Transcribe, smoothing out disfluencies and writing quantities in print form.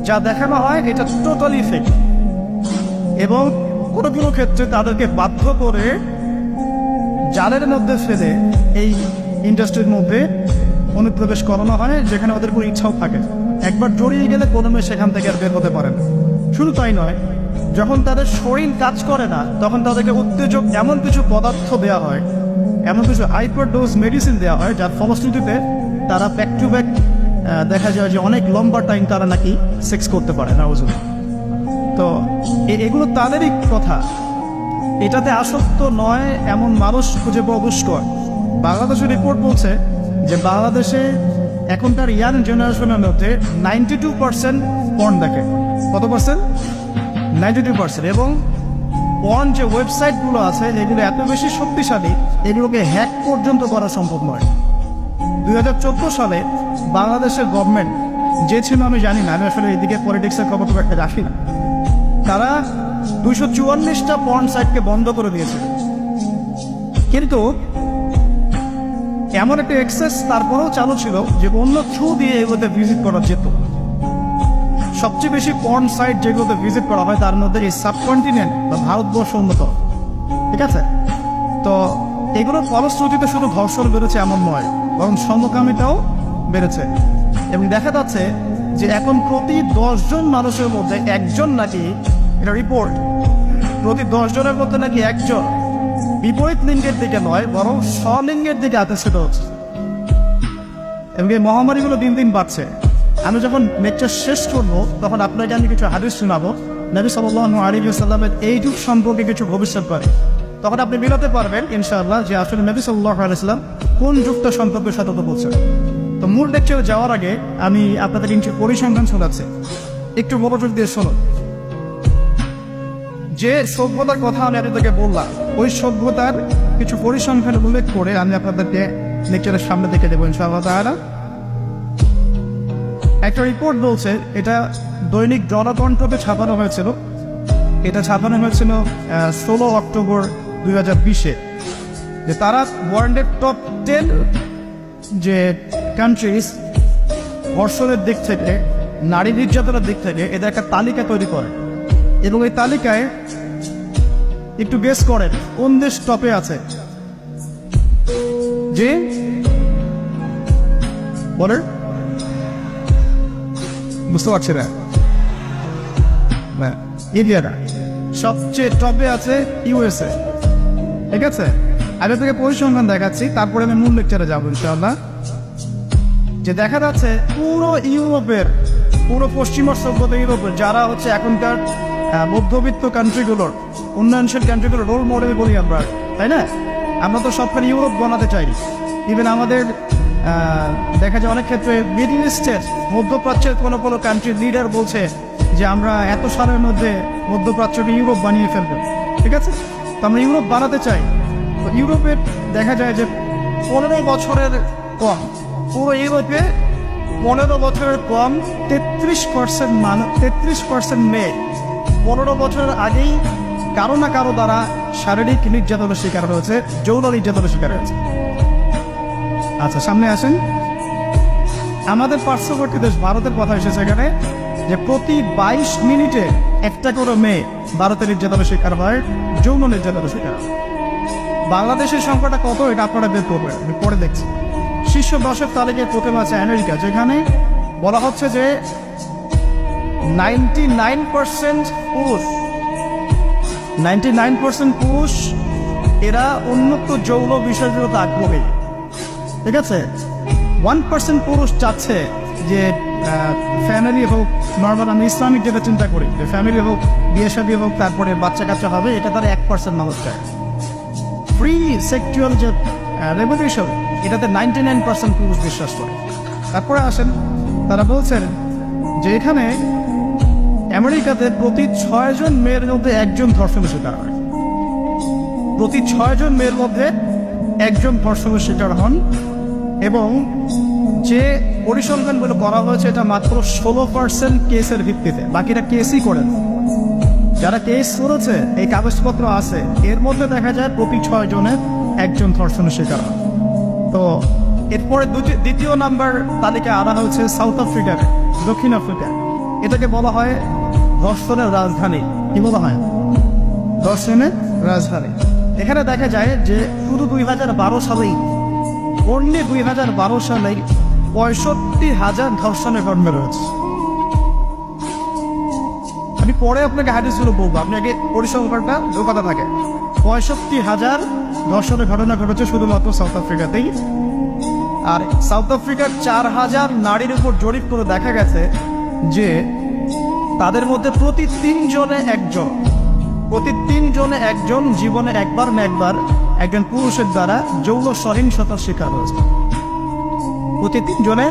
যা দেখানো হয় এটা টোটালি ফেক, এবং কোনো কোনো ক্ষেত্রে তাদেরকে বাধ্য করে জালের মধ্যে ফেলে এই ইন্ডাস্ট্রির মধ্যে অনুপ্রবেশ করানো হয়, যেখানে ওদের কোনো ইচ্ছাও থাকে। একবার জড়িয়ে গেলে কোনো মেয়ে সেখান থেকে আর বের হতে পারে না। শুধু তাই নয়, যখন তাদের শরীর কাজ করে না তখন তাদেরকে উত্তেজক এমন কিছু পদার্থ দেওয়া হয়, এমন কিছু হাইপার ডোজ মেডিসিন দেওয়া হয়, যার ফলশ্রুতিতে তারা ব্যাক টু ব্যাক দেখা যায় যে অনেক লম্বা টাইম তারা নাকি সেক্স করতে পারে না। তো এগুলো তাদেরই কথা, এটাতে আসক্ত নয় এমন মানুষ খুঁজে পাওয়া দুষ্কর। বাংলাদেশের রিপোর্ট বলছে যে বাংলাদেশে এখনকার ইয়াং জেনারেশনের মধ্যে 92% পর্ন দেখে। কত পার্সেন্ট? 92%। এবং পর্ন যে ওয়েবসাইটগুলো আছে এগুলো এত বেশি শক্তিশালী, এগুলোকে হ্যাক পর্যন্ত করা সম্ভব নয়। 2014 সালে বাংলাদেশের গভর্নমেন্ট যে ছিল আমি জানি না, আমি আসলে এদিকে পলিটিক্সের খবর খুব একটা রাখি না, তারা 244টা পর্ন সাইটকে বন্ধ করে দিয়েছে। কিন্তু এমন একটা অ্যাক্সেস তারপরেও চালু ছিল যে অন্য থ্রু দিয়ে এগুলোতে ভিজিট করা যেত। সবচেয়ে বেশি পর্ন সাইট যেগুলোতে ভিজিট করা হয় তার মধ্যে এই সাবকন্টিনেন্ট বা ভারতবর্ষ অন্যতম। ঠিক আছে, তো এগুলোর ফলশ্রুতিতে শুধু ধর্ষণ বেড়েছে এমন নয়, বরং সমকামিতাও বেড়েছে। এবং দেখা যাচ্ছে যে এখন প্রতি 10 জন মানুষের মধ্যে একজন নাকি, এটা রিপোর্ট, প্রতি 10 জনের মধ্যে নাকি একজন বিপরীত লিঙ্গের দিকে নয় বরং স্বলিঙ্গের দিকে আকর্ষিত হচ্ছে। এবং এই মহামারীগুলো দিন দিন বাড়ছে। আমি যখন লেকচার শেষ করবো তখন আপনাকে আমি কিছু হাদিস শোনাবো নবী সাল্লাল্লাহু আলাইহি ওয়াসাল্লামের এই যুগ সম্পর্কে কিছু ভবিষ্যৎবাণী। তখন আপনি মিলাতে পারবেন ইনশাআল্লাহ যে আসলে নবী সাল্লাল্লাহু আলাইহি ওয়াসাল্লাম কোন যুগটা সম্পর্কে সতর্ক বলছেন। তো মূল লেকচারে যাওয়ার আগে আমি আপনাদের কিছু পরিসংখ্যান শোনাচ্ছি, একটু মনোযোগ দিয়ে শুনুন। যে সভ্যতার কথা আমি আপনাদেরকে বললাম ওই সভ্যতার কিছু পরিসংখ্যান উল্লেখ করে আমি আপনাদেরকে লেকচারের সামনে দেখে দেবো ইনশাআল্লাহ তাআলা। একটা রিপোর্ট বলছে, এটা দৈনিক জনকণ্ঠকে ছাপানো হয়েছিল, এটা ছাপানো হয়েছিল 16 অক্টোবর 2020-এ, যে তারা ওয়ার্ল্ডের টপ 10 যে কান্ট্রিজ ধর্ষণের দিক থেকে, নারী নির্যাতনের দিক থেকে এদের একটা তালিকা তৈরি করে। এবং এই তালিকায় একটু গেস করেন কোন দেশ টপে আছে। যে বলেন, বুঝতে পারছি না, ইন্ডিয়া না, সবচেয়ে টপে আছে ইউএসএ। ঠিক আছে, আমি আপনাকে পরিসংখ্যান দেখাচ্ছি, তারপরে আমি মূল লেকচারে যাবো ইনশাআল্লাহ। যে দেখা যাচ্ছে পুরো ইউরোপের, পুরো পশ্চিমা সভ্যতা ইউরোপের যারা হচ্ছে এখনকার মধ্যবিত্ত কান্ট্রিগুলোর, উন্নয়নশীল কান্ট্রিগুলোর রোল মডেল বলি আমরা, তাই না? আমরা তো সবখানে ইউরোপ বানাতে চাই। ইভেন আমাদের দেখা যায় অনেক ক্ষেত্রে মিডল ইস্টের, মধ্যপ্রাচ্যের কোনো কোনো কান্ট্রির লিডার বলছে যে আমরা এত সালের মধ্যে মধ্যপ্রাচ্যকে ইউরোপ বানিয়ে ফেলবো। ঠিক আছে, তো আমরা ইউরোপ বানাতে চাই। তো ইউরোপের দেখা যায় যে 15 বছরের কম, পুরো ইউরোপে 15 বছরের কম 33% মানুষ, 33% মেয়ে 15 বছরের আগেই কারো না কারো দ্বারা শারীরিক নির্যাতনের শিকার হয়েছে, যৌন নির্যাতনের শিকার হয়েছে। আচ্ছা, সামনে আসেন। আমাদের পার্শ্ববর্তী দেশ ভারতের কথা এসেছে এখানে, যে প্রতি 22 মিনিটে একটা করে মেয়ে ভারতের নির্যাতনের শিকার হয়, যৌন নির্যাতনের শিকার হয়। বাংলাদেশের সংখ্যাটা কত এটা আপনারা বের করবেন, আমি পরে দেখছি। শীর্ষ 10-এর তালিকায় প্রথমে আছে আমেরিকা, যেখানে বলা হচ্ছে যে 99% পুরুষ, 99% পুরুষ এরা উন্মুক্ত যৌন বিষয়গুলোতে আগ্রহী। ঠিক আছে, 1% পুরুষ চাচ্ছে যে ফ্যামিলি হোক, নর্মাল আমি ইসলামিক যেটা চিন্তা করি যে ফ্যামিলি হোক, বিয়ে শাদী হোক, তারপরে বাচ্চা কাচ্চা হবে, এটা তারা 1% মানুষ চায়। ফ্রি সেক্সুয়াল যে রেভলিউশন, এটাতে 99% পুরুষ বিশ্বাস করে। তারপরে আসেন, তারা বলছেন যে এখানে আমেরিকাতে প্রতি 6 জন মেয়ের মধ্যে একজন ধর্ষণের শিকার হয়, প্রতি 6 জন মেয়ের মধ্যে একজন ধর্ষণের শিকার হন। এবং যে পরিসংখ্যানগুলো করা হয়েছে এটা মাত্র 16% কেসের ভিত্তিতে, বাকিরা কেসই করেন। যারা কেস করেছে, এই কাগজপত্র আছে, এর মধ্যে দেখা যায় প্রতি 6 জনের একজন ধর্ষণের শিকার হয়। তো এরপরে দ্বিতীয় নাম্বার তালিকায় আনা হয়েছে সাউথ আফ্রিকার, দক্ষিণ আফ্রিকা। এটাকে বলা হয় ধর্ষণের রাজধানী। কি বলা হয়? ধর্ষণের রাজধানী। এখানে দেখা যায় যে শুধু 2012 সালেই, অনলি 2012 সালেই 65,000 ধর্ষণের ঘটনা রয়েছে। আমি পরে আপনাকে হাদিসগুলো বলবো, আপনি আগে পরিসংখ্যানটা কথা থাকে। 65,000 ধর্ষণের ঘটনা ঘটেছে শুধুমাত্র সাউথ আফ্রিকাতেই। আর সাউথ আফ্রিকার 4,000 নারীর উপর জরিপ করে দেখা গেছে যে তাদের মধ্যে প্রতি 3 জনে একজন জীবনে একবার না একবার একজন পুরুষের দ্বারা যৌন সহিংসতার শিকার হয়েছে। প্রতি 3 জনে